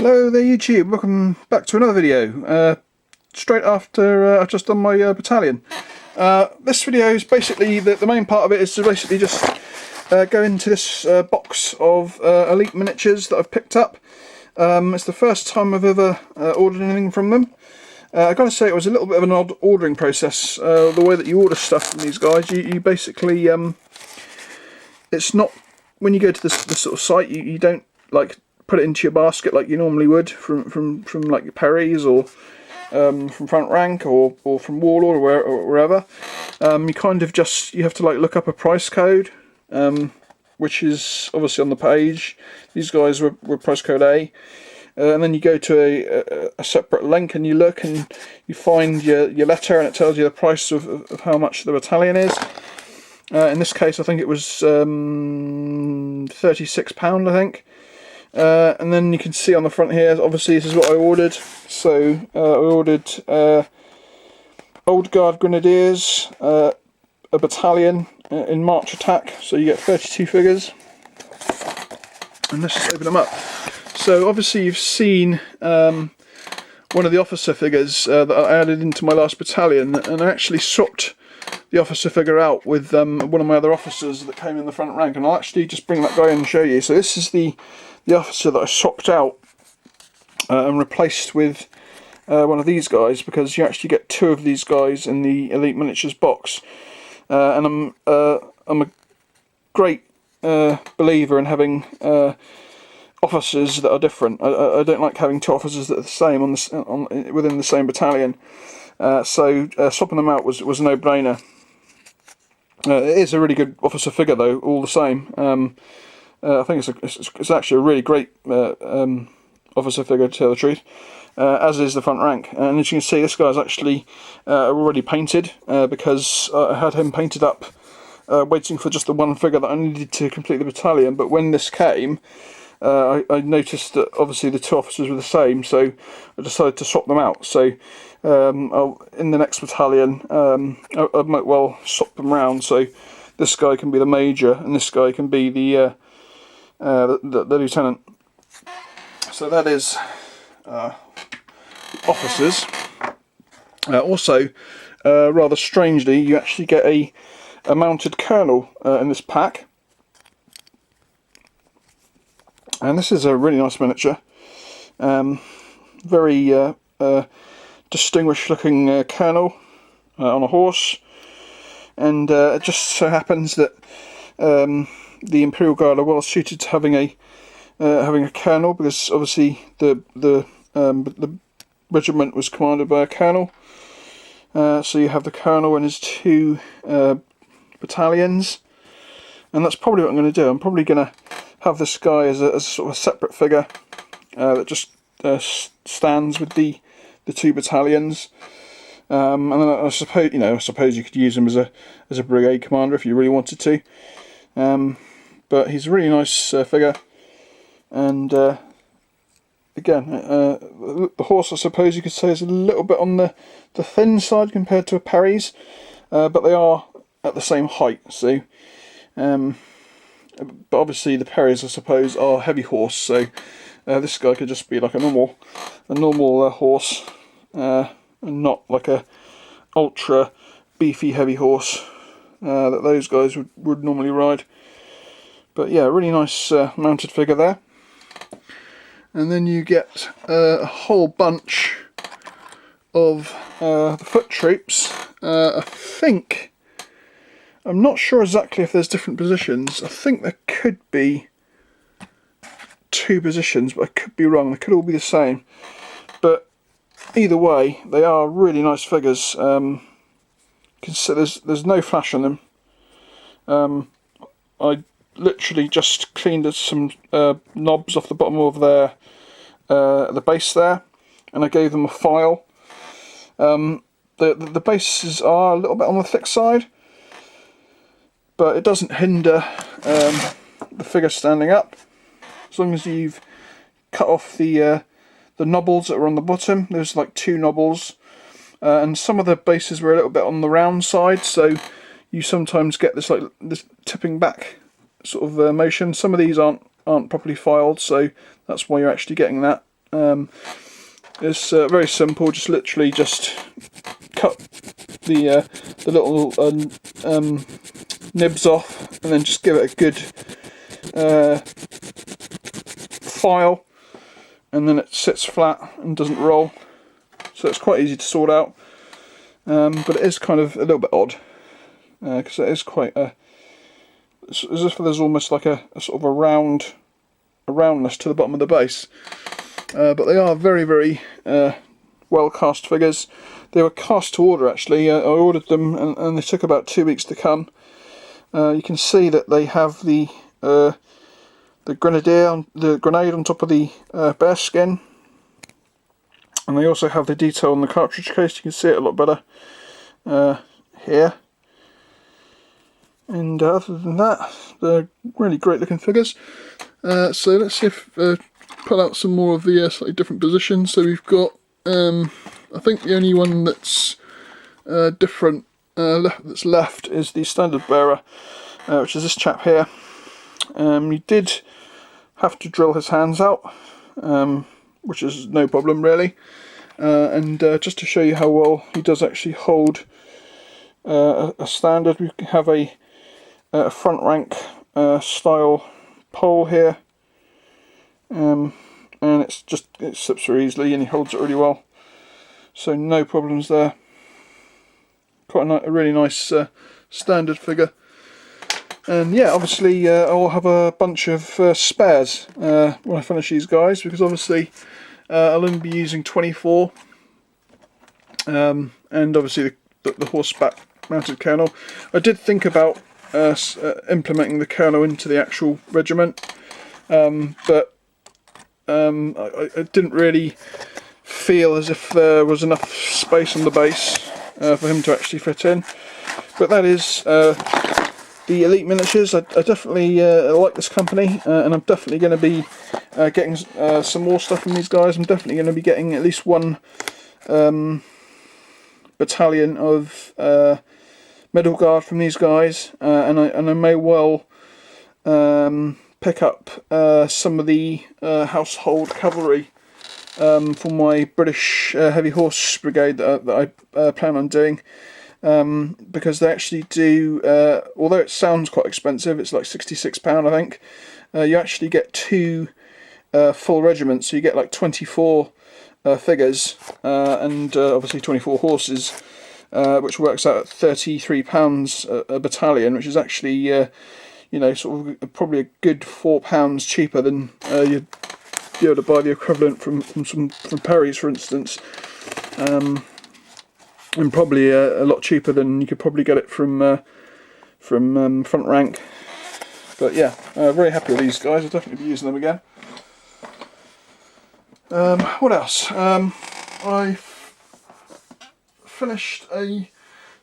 Hello there YouTube, welcome back to another video, straight after I've just done my battalion. This video is basically, the main part of it is to basically just go into this box of Elite Miniatures that I've picked up. It's the first time I've ever ordered anything from them. I've got to say it was a little bit of an odd ordering process, the way that you order stuff from these guys. You basically, it's not, when you go to this sort of site, you don't like put it into your basket like you normally would from like Perry's or from Front Rank or from Warlord or wherever. You kind of just, you have to like look up a price code, which is obviously on the page. These guys were price code A, and then you go to a separate link and you look and you find your letter and it tells you the price of how much the battalion is. In this case I think it was £36 I think. And then you can see on the front here, obviously this is what I ordered. So I ordered Old Guard Grenadiers, a battalion in March attack, so you get 32 figures. And let's just open them up. So obviously you've seen one of the officer figures that I added into my last battalion, and I actually swapped the officer figure out with one of my other officers that came in the front rank, and I'll actually just bring that guy in and show you. So this is the officer that I swapped out and replaced with one of these guys, because you actually get two of these guys in the Elite Miniatures box. And I'm a great believer in having officers that are different. I don't like having two officers that are the same within the same battalion. So swapping them out was a no-brainer. It is a really good officer figure though, all the same. I think it's actually a really great officer figure, to tell the truth, as is the front rank. And as you can see, this guy's actually already painted, because I had him painted up waiting for just the one figure that I needed to complete the battalion. But when this came, I noticed that obviously the two officers were the same, so I decided to swap them out. So in the next battalion I might well swap them round, so this guy can be the major and this guy can be the lieutenant. So that is officers. Also, rather strangely, you actually get a mounted colonel in this pack, and this is a really nice miniature. Very distinguished looking colonel on a horse, and it just so happens that the Imperial Guard are well suited to having a colonel, because obviously the regiment was commanded by a colonel. So you have the colonel and his two battalions, and that's probably what I'm going to do. I'm probably going to have this guy as a sort of a separate figure that just stands with the two battalions. And then I suppose you could use him as a brigade commander if you really wanted to. But he's a really nice figure, and again, the horse, I suppose you could say, is a little bit on the thin side compared to a Perry's, but they are at the same height. So, but obviously the Perry's, I suppose, are heavy horse. So this guy could just be like a normal horse, and not like a ultra beefy heavy horse that those guys would normally ride. But yeah, really nice mounted figure there. And then you get a whole bunch of the foot troops. I'm not sure exactly if there's different positions. I think there could be two positions, but I could be wrong. They could all be the same. But either way, they are really nice figures. You can see there's no flash on them. I literally just cleaned some knobs off the bottom of the base there, and I gave them a file. The bases are a little bit on the thick side, but it doesn't hinder the figure standing up, as long as you've cut off the knobbles that were on the bottom. There's like two knobbles, and some of the bases were a little bit on the round side, so you sometimes get this tipping back sort of motion. Some of these aren't properly filed, so that's why you're actually getting that. It's very simple. Just literally just cut the little nibs off, and then just give it a good file, and then it sits flat and doesn't roll. So it's quite easy to sort out, but it is kind of a little bit odd because it is quite it's as if there's almost like a sort of a roundness to the bottom of the base. But they are very, very well cast figures. They were cast to order actually. I ordered them and they took about 2 weeks to come. You can see that they have the grenade on top of the bear skin, and they also have the detail on the cartridge case. You can see it a lot better here. And other than that, they're really great looking figures. So let's see if pull out some more of the slightly different positions. So we've got, I think the only one that's different that's left is the standard bearer, which is this chap here. He did have to drill his hands out, which is no problem really. And just to show you how well he does actually hold a standard, we have a front rank style pole here, and it slips very easily and he holds it really well, so no problems there. Quite a really nice standard figure. And yeah, obviously I'll have a bunch of spares when I finish these guys, because obviously I'll only be using 24, and obviously the horseback mounted kernel. I did think about implementing the kernel into the actual regiment, but I didn't really feel as if there was enough space on the base for him to actually fit in. But that is the Elite Minautures. I definitely like this company, and I'm definitely going to be getting some more stuff from these guys. I'm definitely going to be getting at least one battalion of Middle Guard from these guys, and I may well pick up some of the household cavalry for my British Heavy Horse Brigade that I plan on doing, because they actually do, although it sounds quite expensive, it's like £66 I think, you actually get 2 full regiments, so you get like 24 figures, and obviously 24 horses, which works out at £33 a battalion, which is actually, you know, sort of probably a good £4 cheaper than you'd be able to buy the equivalent from Perry's, for instance, and probably a lot cheaper than you could probably get it from Front Rank. But yeah, very happy with these guys. I'll definitely be using them again. What else? I finished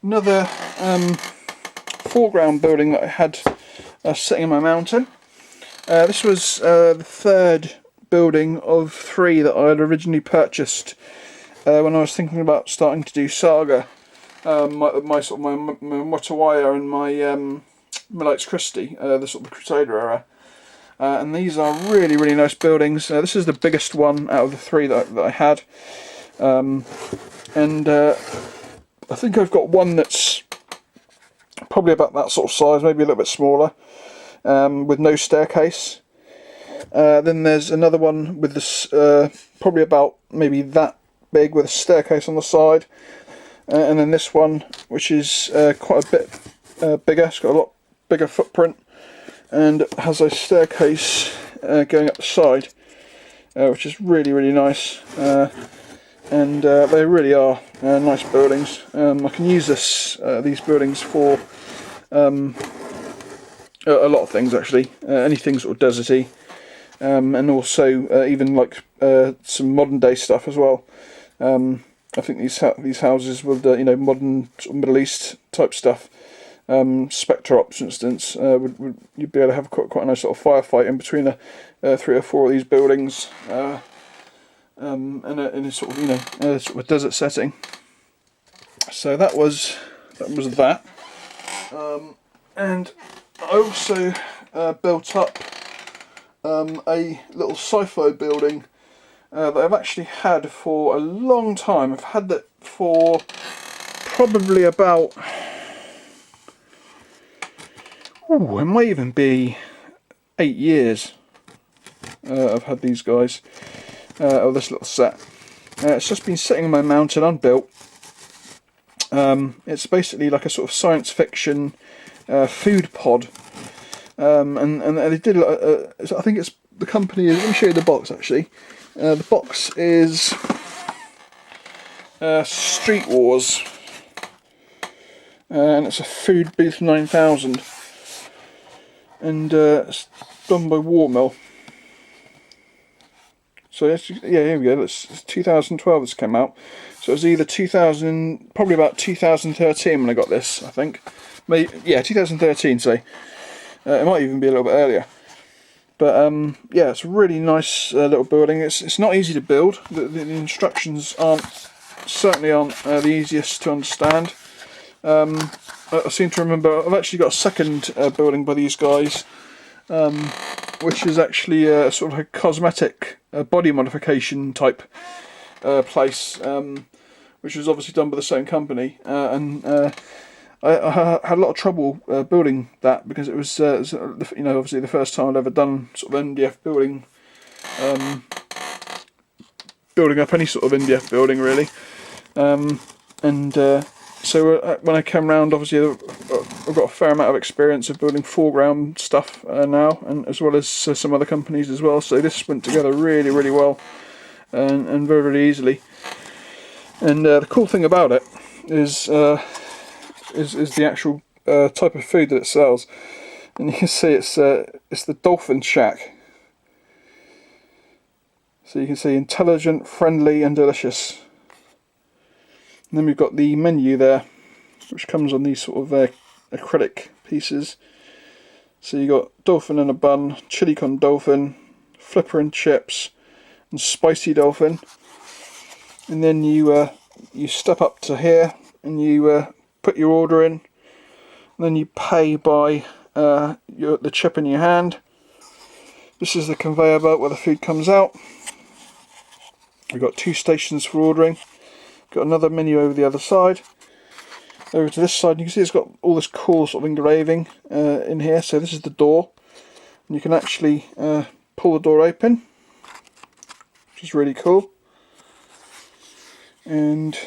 another foreground building that I had sitting in my mountain. This was the third building of 3 that I had originally purchased when I was thinking about starting to do Saga, my sort of my Motawaya and my Milites Christi, the sort of Crusader era. And these are really, really nice buildings. This is the biggest one out of the 3 that I had, and I think I've got one that's probably about that sort of size, maybe a little bit smaller, with no staircase. Then there's another one with this, probably about maybe that big, with a staircase on the side, and then this one, which is quite a bit bigger. It's got a lot bigger footprint, and it has a staircase going up the side, which is really, really nice. And they really are nice buildings. I can use these buildings for a lot of things actually, anything sort of deserty, and also even like some modern day stuff as well. I think these houses with you know, modern sort of Middle East type stuff, Spectre Ops for instance, you'd be able to have quite a nice sort of firefight in between 3 or 4 of these buildings. In a sort of, you know, sort of a desert setting. So that was that. And I also built up a little sci-fi building that I've actually had for a long time. I've had that for probably about, it might even be 8 years. I've had these guys, or this little set. It's just been sitting in my mountain unbuilt. It's basically like a sort of science fiction food pod, and they did. I think it's the company. Let me show you the box actually. The box is Street Wars, and it's a Food Booth 9000, and it's done by Warmill. So yeah, here we go. It's 2012 this came out. So it was either probably about 2013 when I got this, I think. Maybe, yeah, 2013, say. It might even be a little bit earlier. But yeah, it's a really nice little building. It's not easy to build. The instructions certainly aren't the easiest to understand. I seem to remember I've actually got a second building by these guys, which is actually a sort of a cosmetic body modification type place, which was obviously done by the same company, and I had a lot of trouble building that because it was you know, obviously the first time I'd ever done sort of MDF building, building up any sort of MDF building really, so when I came round, obviously I've got a fair amount of experience of building foreground stuff now, and as well as some other companies as well. So this went together really, really well, and very, very easily. And the cool thing about it is the actual type of food that it sells. And you can see it's the Dolphin Shack. So you can see intelligent, friendly, and delicious. And then we've got the menu there, which comes on these sort of acrylic pieces. So you got dolphin in a bun, chili con dolphin, flipper and chips, and spicy dolphin. And then you step up to here and you put your order in. And then you pay by the chip in your hand. This is the conveyor belt where the food comes out. We've got 2 stations for ordering. Got another menu over the other side. Over to this side, you can see it's got all this cool sort of engraving in here. So this is the door, and you can actually pull the door open, which is really cool. And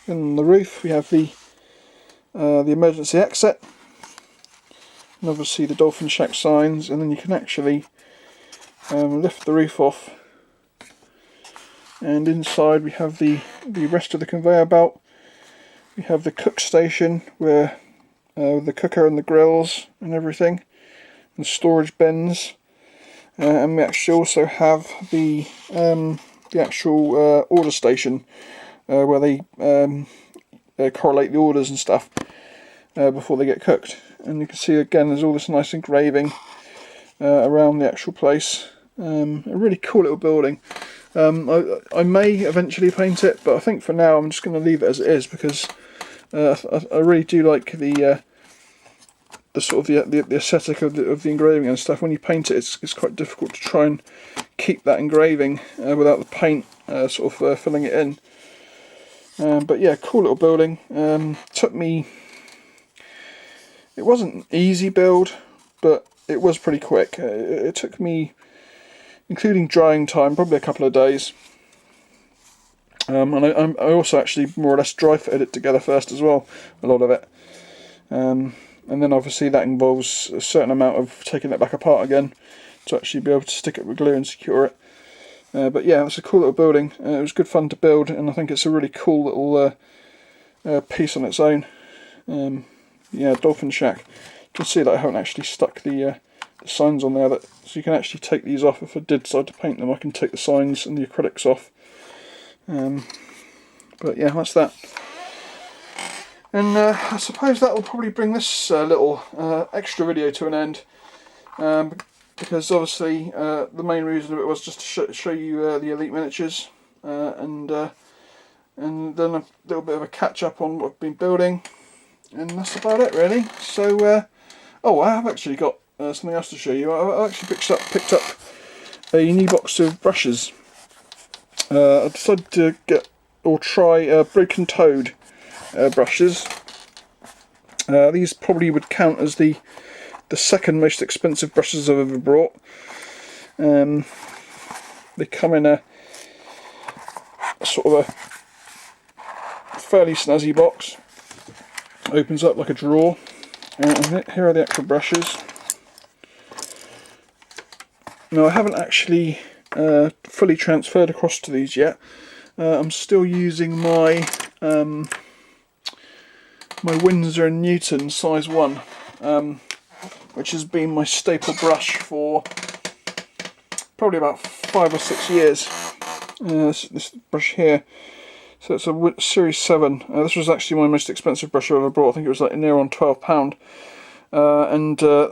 on the roof we have the emergency exit, and obviously the Dolphin Shack signs. And then you can actually lift the roof off. And inside we have the rest of the conveyor belt. We have the cook station where the cooker and the grills and everything, and storage bins. And we actually also have the actual order station where they correlate the orders and stuff before they get cooked. And you can see again there's all this nice engraving around the actual place. A really cool little building. I may eventually paint it, but I think for now I'm just going to leave it as it is, because I really do like the sort of the aesthetic of the engraving and stuff. When you paint it, it's quite difficult to try and keep that engraving without the paint sort of filling it in. But yeah, cool little building. Took me. It wasn't an easy build, but it was pretty quick. It took me, including drying time, probably a couple of days. And I also actually more or less dry fitted it together first as well, a lot of it. And then obviously that involves a certain amount of taking it back apart again to actually be able to stick it with glue and secure it. But yeah, it's a cool little building. It was good fun to build, and I think it's a really cool little piece on its own. Yeah, Dolphin Shack. You can see that I haven't actually stuck the signs on there, so you can actually take these off. If I did decide to paint them, I can take the signs and the acrylics off. But yeah, that's that. And I suppose that will probably bring this little extra video to an end, because obviously the main reason of it was just to show you the Elite Miniatures, and then a little bit of a catch up on what I've been building, and that's about it really. So oh, I have actually got something else to show you. I actually picked up a new box of brushes. I decided to try Broken Toad brushes. These probably would count as the second most expensive brushes I've ever brought. They come in a sort of a fairly snazzy box. Opens up like a drawer. And here are the actual brushes. Now I haven't actually fully transferred across to these yet. I'm still using my my Winsor & Newton size 1, which has been my staple brush for probably about 5 or 6 years. This brush here, so it's a Series 7. This was actually my most expensive brush I've ever bought. I think it was like near on £12.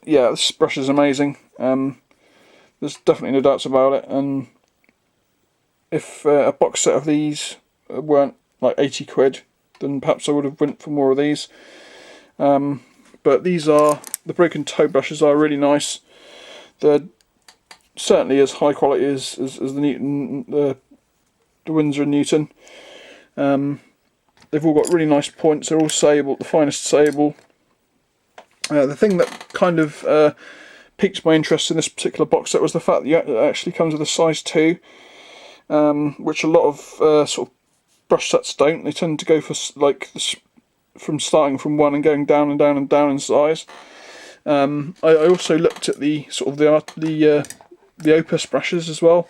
Yeah, this brush is amazing. There's definitely no doubts about it. And if a box set of these weren't like 80 quid, then perhaps I would have went for more of these. But these are, the Broken Toad brushes are really nice. They're certainly as high quality as the Winsor & Newton. They've all got really nice points. They're all sable, the finest sable. The thing that kind of piqued my interest in this particular box set was the fact that it actually comes with a size 2, which a lot of sort of brush sets don't. They tend to go for like from starting from 1 and going down and down and down in size. I also looked at the sort of the Opus brushes as well,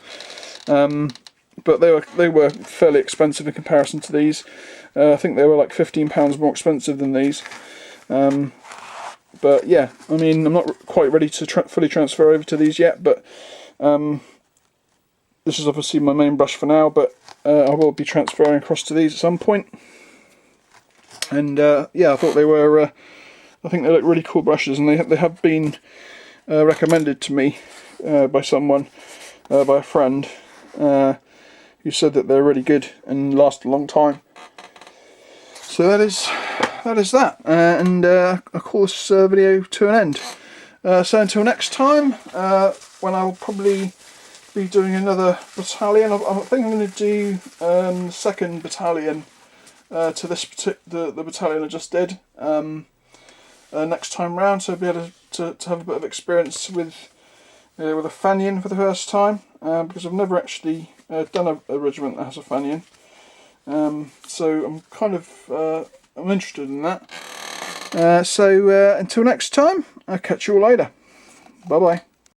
but they were fairly expensive in comparison to these. I think they were like £15 more expensive than these. But yeah, I mean, I'm not quite ready to fully transfer over to these yet, but this is obviously my main brush for now, but I will be transferring across to these at some point. And yeah, I thought they were, I think they look really cool brushes, and they have been recommended to me by someone, by a friend, who said that they're really good and last a long time. So that is that, and I call this video to an end. So until next time, when I'll probably be doing another battalion. I think I'm going to do the second battalion to this the battalion I just did next time round, so I'll be able to have a bit of experience with a Fanion for the first time, because I've never actually done a regiment that has a Fanion. So I'm kind of I'm interested in that. So until next time, I'll catch you all later. Bye bye.